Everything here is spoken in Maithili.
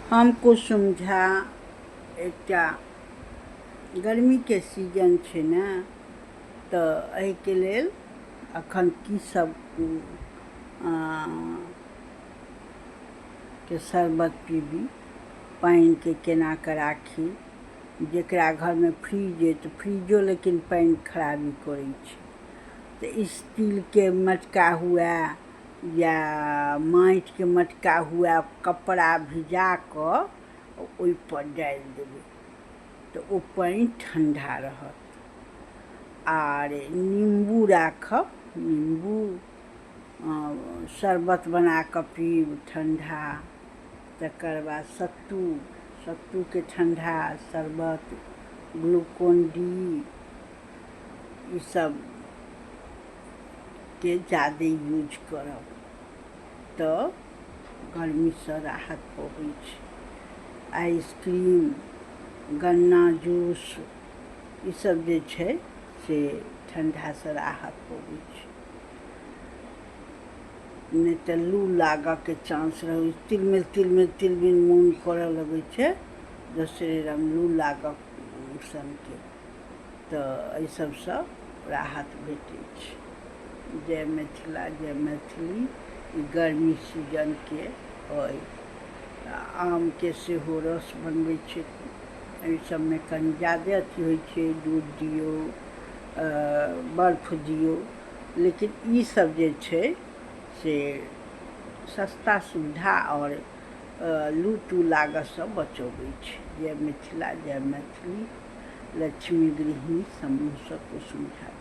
हमको समझा एकटा गर्मी के सीजन छै ने, तऽ एहिके लेल अखन की सब के शरबत पीबी, पानि के केना कऽ राखी। जेकरा घर में फ्रिज है तो फ्रिजो लेकिन पानि खराबी करै छै। तो स्टील के मटका हुआ या माटि के मटका हुआ, कपड़ा भिजा कऽ ओहि पर डालि देबै तो ओ पानि ठंडा रहत। आर नींबू राखब, नींबू शरबत बना कऽ पीब ठंडा। तकर बाद सत्तू के ठंडा शरबत, ग्लूकोन डी, ई सब के ज़्यादा यूज करब तऽ गर्मी से राहत पबै छै। आइसक्रीम, गन्ना जूस, ई सब जे छै से ठंडा से राहत पबै छै। नहीं तो लू लागऽ के चांस रहे। तिलमिल मोन करऽ लगै छै, दोसरे रंग लू लागऽ सनके, तऽ एहि सबसँ राहत भेटै छै। जय मिथिला जय मैथिली। गर्मी सीजन के अइ। आम के सेहो रस बनबै छै, एहि सबमे कनि ज्यादे अथी होइ छै, दूध दियौ, बर्फ दियौ। लेकिन ई सब जे छै से सस्ता सुविधा और लू तू लागऽ से बचबै छै। जय मिथिला जय मैथिली। लक्ष्मी गृहिणी समूह से कुसुम झा।